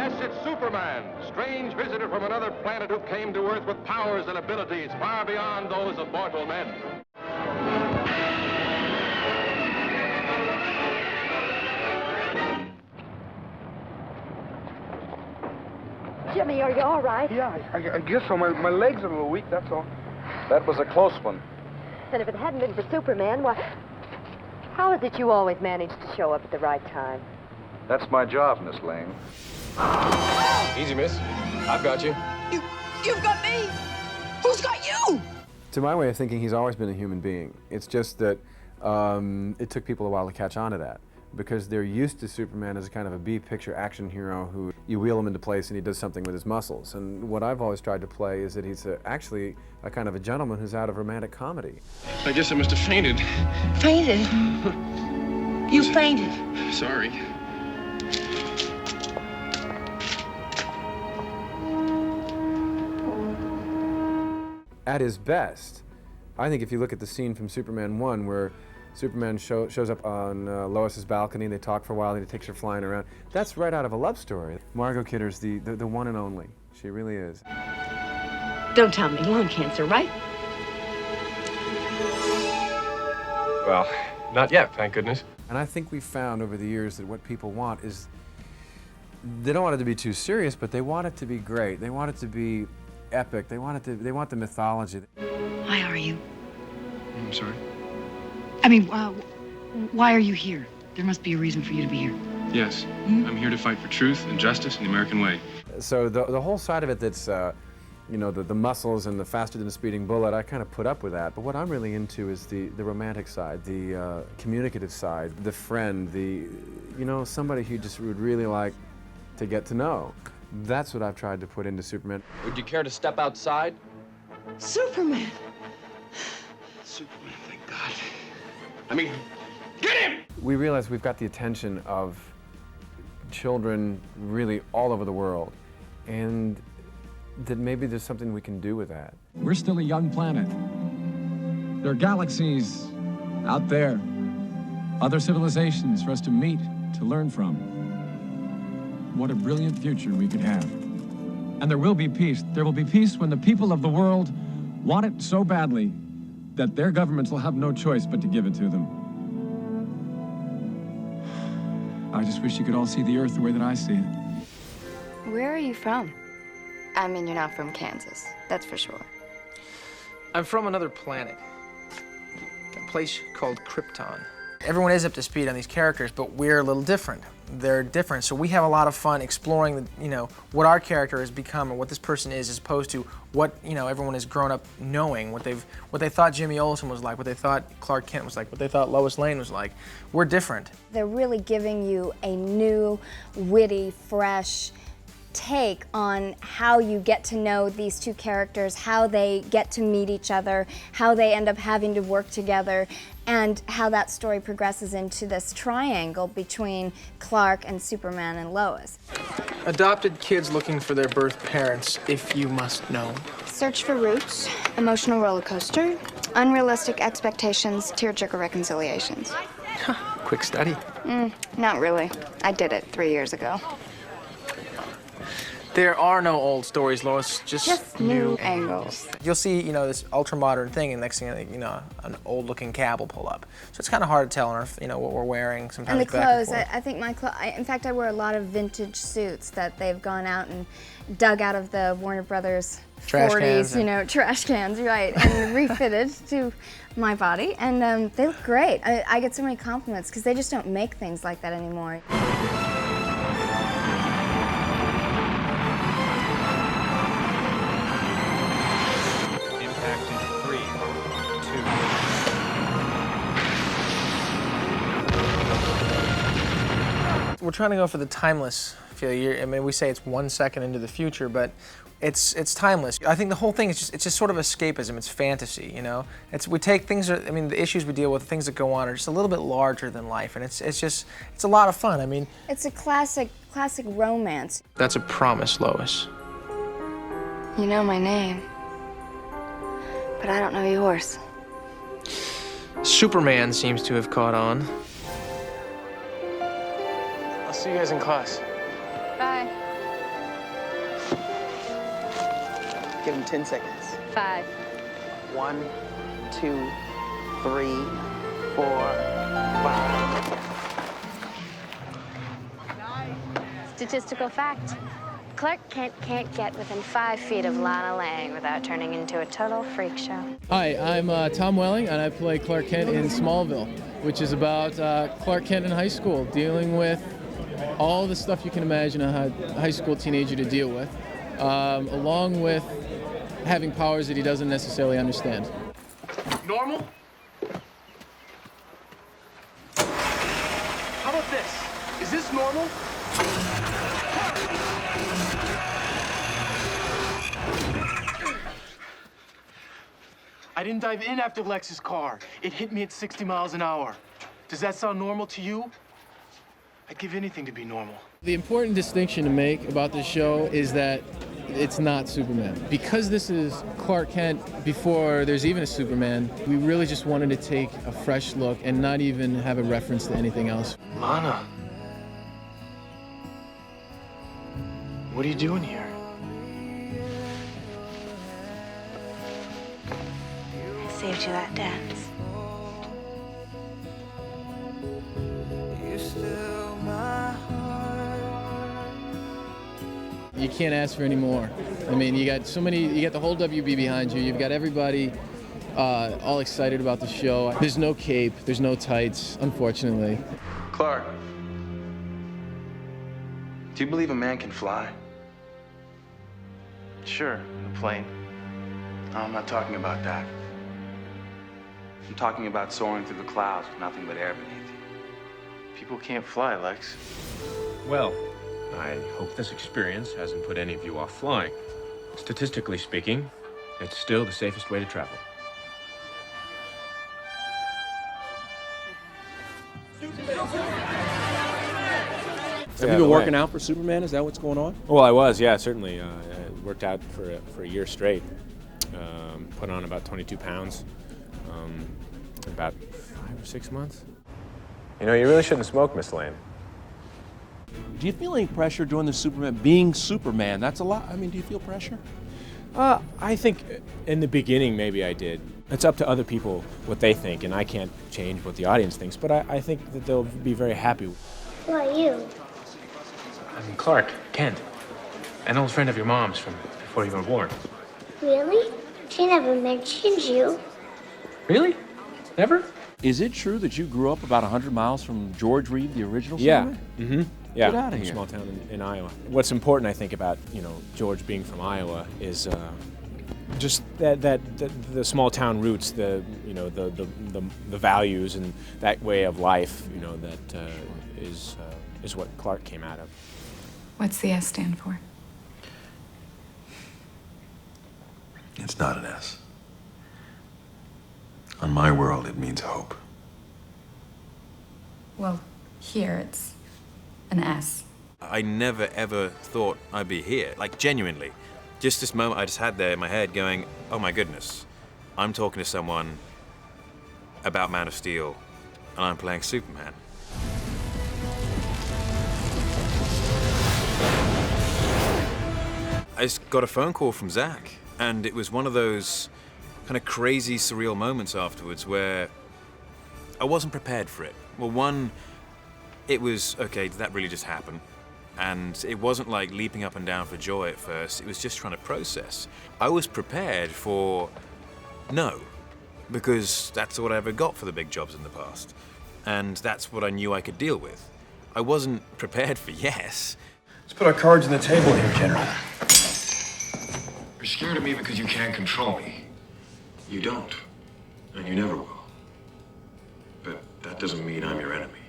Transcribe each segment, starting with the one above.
Yes, it's Superman, strange visitor from another planet who came to Earth with powers and abilities far beyond those of mortal men. Jimmy, are you all right? Yeah, I guess so. My legs are a little weak, that's all. That was a close one. And if it hadn't been for Superman, why... How is it you always manage to show up at the right time? That's my job, Miss Lane. Easy, miss. I've got you. You've got me! Who's got you? To my way of thinking, he's always been a human being. It's just that it took people a while to catch on to that, because they're used to Superman as a kind of a B-picture action hero who you wheel him into place and he does something with his muscles. And what I've always tried to play is that he's actually a kind of a gentleman who's out of romantic comedy. I guess I must have fainted. Fainted? You fainted? Sorry. At his best, I think if you look at the scene from Superman 1 where Superman shows up on Lois's balcony and they talk for a while and he takes her flying around, that's right out of a love story. Margot Kidder's the one and only. She really is. Don't tell me, lung cancer, right? Well, not yet, thank goodness. And I think we've found over the years that what people want is, they don't want it to be too serious, but they want it to be great. They want it to be epic. They want the mythology. Why are you? I'm sorry? I mean, why are you here? There must be a reason for you to be here. Yes. I'm here to fight for truth and justice in the American way. So the whole side of it that's, you know, the muscles and the faster than a speeding bullet, I kind of put up with that. But what I'm really into is the romantic side, the communicative side, the friend, you know, somebody who just would really like to get to know. That's what I've tried to put into Superman. Would you care to step outside? Superman! Superman, thank God. I mean, get him! We realize we've got the attention of children really all over the world, and that maybe there's something we can do with that. We're still a young planet. There are galaxies out there, other civilizations for us to meet, to learn from. What a brilliant future we could have. And there will be peace. There will be peace when the people of the world want it so badly that their governments will have no choice but to give it to them. I just wish you could all see the Earth the way that I see it. Where are you from? I mean, you're not from Kansas, that's for sure. I'm from another planet, a place called Krypton. Everyone is up to speed on these characters, but we're a little different. They're different, so we have a lot of fun exploring, you know, what our character has become or what this person is, as opposed to what, you know, everyone has grown up knowing, what they thought Jimmy Olsen was like, what they thought Clark Kent was like, what they thought Lois Lane was like. We're different. They're really giving you a new, witty, fresh take on how you get to know these two characters, how they get to meet each other, how they end up having to work together, and how that story progresses into this triangle between Clark and Superman and Lois. Adopted kids looking for their birth parents, if you must know. Search for roots, emotional roller coaster, unrealistic expectations, tearjerker reconciliations. Quick study. Not really. I did it 3 years ago. There are no old stories, Lois, just new angles. You'll see, you know, this ultra-modern thing, and next thing you know, an old-looking cab will pull up. So it's kind of hard to tell, you know, what we're wearing sometimes. And the clothes, back and forth. I think my clothes, in fact, I wear a lot of vintage suits that they've gone out and dug out of the Warner Brothers Trash 40s, cans, you know, trash cans, right, and refitted to my body, and they look great. I get so many compliments, because they just don't make things like that anymore. We're trying to go for the timeless feel. I mean, we say it's 1 second into the future, but it's timeless. I think the whole thing is just sort of escapism. It's fantasy, you know. We take things. I mean, the issues we deal with, the things that go on, are just a little bit larger than life, and it's a lot of fun. I mean, it's a classic romance. That's a promise, Lois. You know my name, but I don't know yours. Superman seems to have caught on. I'll see you guys in class. Bye. Give him 10 seconds. 5. 1, 2, 3, 4, 5. Statistical fact. Clark Kent can't get within 5 feet of Lana Lang without turning into a total freak show. Hi, I'm Tom Welling, and I play Clark Kent in Smallville, which is about Clark Kent in high school, dealing with all the stuff you can imagine a high school teenager to deal with, along with having powers that he doesn't necessarily understand. Normal? How about this? Is this normal? I didn't dive in after Lex's car. It hit me at 60 miles an hour. Does that sound normal to you? I'd give anything to be normal. The important distinction to make about this show is that it's not Superman. Because this is Clark Kent before there's even a Superman, we really just wanted to take a fresh look and not even have a reference to anything else. Lana. What are you doing here? I saved you that dance. You can't ask for any more. I mean, you got the whole WB behind you. You've got everybody all excited about the show. There's no cape, there's no tights, unfortunately. Clark, do you believe a man can fly? Sure, in a plane. No, I'm not talking about that. I'm talking about soaring through the clouds with nothing but air beneath you. People can't fly, Lex. Well, I hope this experience hasn't put any of you off flying. Statistically speaking, it's still the safest way to travel. Have you been working out for Superman? Is that what's going on? Well, I was, yeah, certainly. I worked out for a year straight. Put on about 22 pounds in about 5 or 6 months. You know, you really shouldn't smoke, Miss Lane. Do you feel any pressure doing the Superman, being Superman? That's a lot. I mean, do you feel pressure? I think in the beginning, maybe I did. It's up to other people what they think, and I can't change what the audience thinks, but I think that they'll be very happy. Who are you? I'm Clark Kent, an old friend of your mom's from before you were born. Really? She never mentioned you. Really? Never? Is it true that you grew up about 100 miles from George Reeves, the original Yeah. Superman? Mm-hmm. Yeah. Get out of From a here. small town in Iowa. What's important, I think, about George being from Iowa is just that the small town roots, the values and that way of life, that is what Clark came out of. What's the S stand for? It's not an S. On my world, it means hope. Well, here it's an S. I never ever thought I'd be here, like genuinely. Just this moment I just had there in my head going, oh my goodness, I'm talking to someone about Man of Steel and I'm playing Superman. I just got a phone call from Zack, and it was one of those kind of crazy, surreal moments afterwards where I wasn't prepared for it. Well, one, it was, okay, did that really just happen? And it wasn't like leaping up and down for joy at first, it was just trying to process. I was prepared for no, because that's what I ever got for the big jobs in the past. And that's what I knew I could deal with. I wasn't prepared for yes. Let's put our cards on the table here, General. You're scared of me because you can't control me. You don't, and you never will. But that doesn't mean I'm your enemy.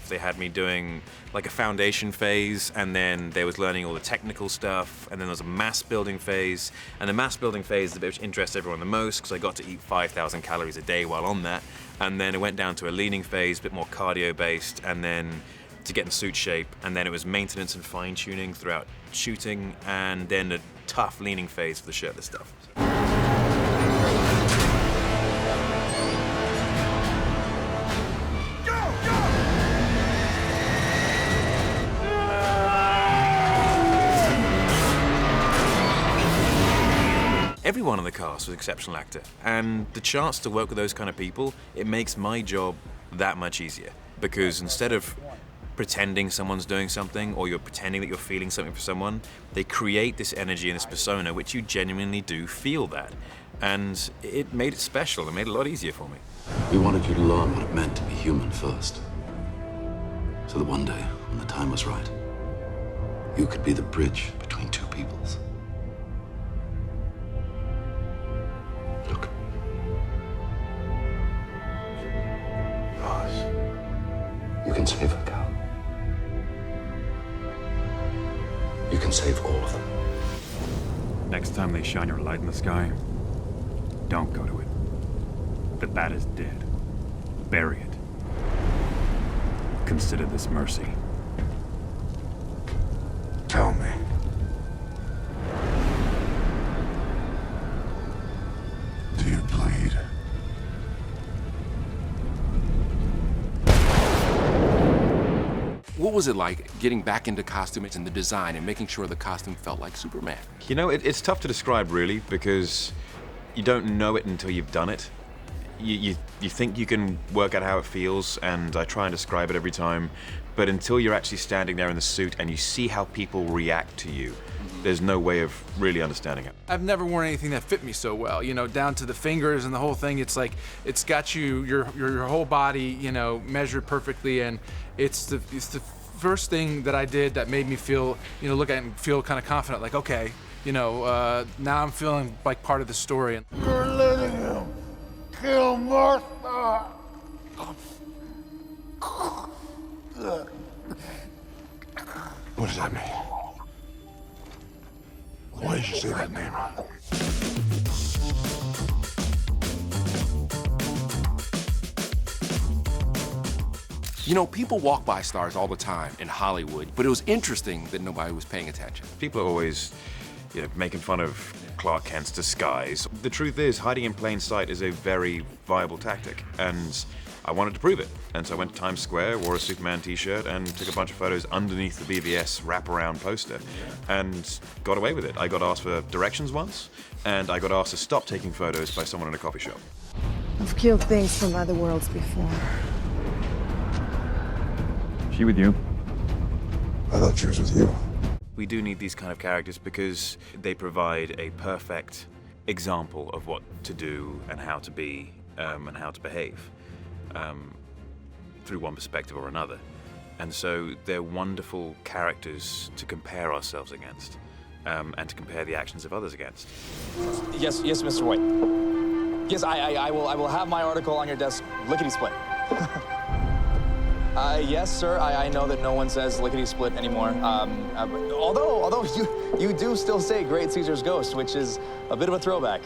They had me doing like a foundation phase, and then there was learning all the technical stuff, and then there was a mass building phase. And the mass building phase is the bit which interests everyone the most, because I got to eat 5,000 calories a day while on that. And then it went down to a leaning phase, a bit more cardio based, and then to get in suit shape. And then it was maintenance and fine tuning throughout shooting, and then a tough leaning phase for the shirtless stuff. everyone in the cast was an exceptional actor. And the chance to work with those kind of people, it makes my job that much easier. Because instead of pretending someone's doing something, or you're pretending that you're feeling something for someone, they create this energy and this persona which you genuinely do feel that. And it made it special. It made it a lot easier for me. We wanted you to learn what it meant to be human first. So that one day, when the time was right, you could be the bridge between two peoples. Look. Lois, you can save her, Cal. You can save all of them. Next time they shine your light in the sky, don't go to it. The bat is dead. Bury it. Consider this mercy. Tell me. Do you bleed? What was it like getting back into costume and the design and making sure the costume felt like Superman? You know, it's tough to describe, really, because you don't know it until you've done it. You think you can work out how it feels, and I try and describe it every time, but until you're actually standing there in the suit and you see how people react to you, there's no way of really understanding it. I've never worn anything that fit me so well, you know, down to the fingers and the whole thing. It's like, it's got your whole body, you know, measured perfectly, and it's the first thing that I did that made me feel, you know, look at it and feel kind of confident, like, okay, you know, now I'm feeling like part of the story. You're letting him kill Martha. What does that mean? Why did you say that name? You know, people walk by stars all the time in Hollywood, but it was interesting that nobody was paying attention. People are always, you know, making fun of Clark Kent's disguise. The truth is, hiding in plain sight is a very viable tactic, and I wanted to prove it. And so I went to Times Square, wore a Superman t-shirt, and took a bunch of photos underneath the BVS wraparound poster, and got away with it. I got asked for directions once, and I got asked to stop taking photos by someone in a coffee shop. I've killed things from other worlds before. She with you? I thought she was with you. We do need these kind of characters because they provide a perfect example of what to do and how to be and how to behave through one perspective or another. And so they're wonderful characters to compare ourselves against and to compare the actions of others against. Yes, Mr. White. Yes, I will have my article on your desk, lickety-split. Yes, sir. I know that no one says lickety-split anymore. Although you do still say Great Caesar's Ghost, which is a bit of a throwback.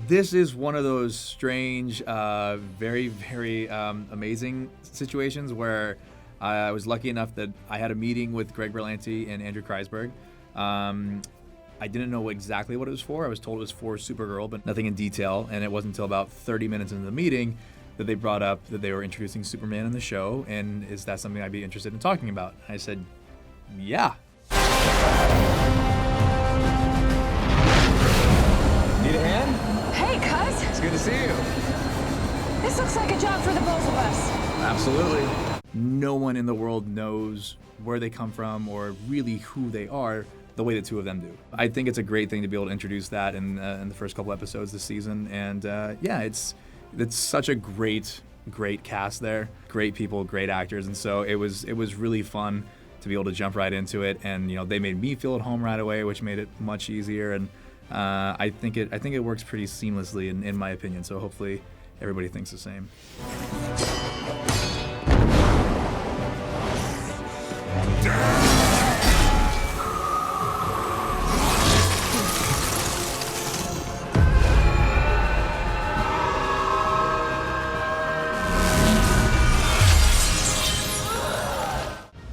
This is one of those strange, very, very amazing situations where I was lucky enough that I had a meeting with Greg Berlanti and Andrew Kreisberg. I didn't know exactly what it was for. I was told it was for Supergirl, but nothing in detail. And it wasn't until about 30 minutes into the meeting that they brought up that they were introducing Superman in the show, and is that something I'd be interested in talking about? I said, yeah. Need a hand? Hey, cuz. It's good to see you. This looks like a job for the both of us. Absolutely. No one in the world knows where they come from or really who they are the way the two of them do. I think it's a great thing to be able to introduce that in the first couple episodes this season, and yeah, it's such a great cast there, great people, great actors, and so it was really fun to be able to jump right into it, and you know, they made me feel at home right away, which made it much easier, and I think it works pretty seamlessly in my opinion. So hopefully everybody thinks the same.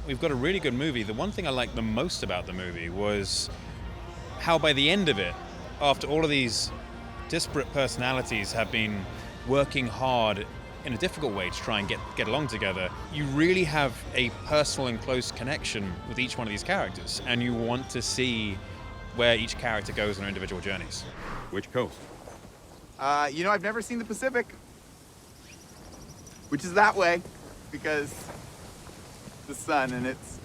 We've got a really good movie. The one thing I liked the most about the movie was how by the end of it, after all of these disparate personalities have been working hard in a difficult way to try and get along together, you really have a personal and close connection with each one of these characters, and you want to see where each character goes on their individual journeys. Which coast? You know, I've never seen the Pacific, which is that way, because the sun and it's...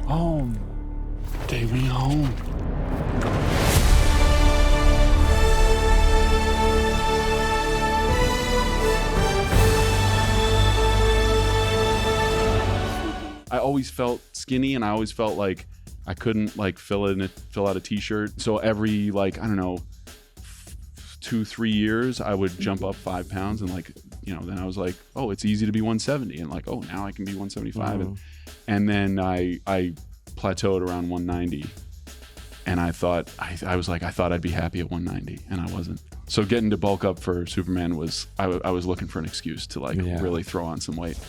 Home. Take me home. I always felt skinny, and I always felt like I couldn't like fill out a t-shirt. So every like, I don't know, 2-3 years, I would jump up 5 pounds, and like, you know, then I was like, oh, it's easy to be 170, and like, oh, now I can be 175. And then I plateaued around 190, and I thought I was like, I thought I'd be happy at 190, and I wasn't. So getting to bulk up for Superman was I was looking for an excuse to like really throw on some weight.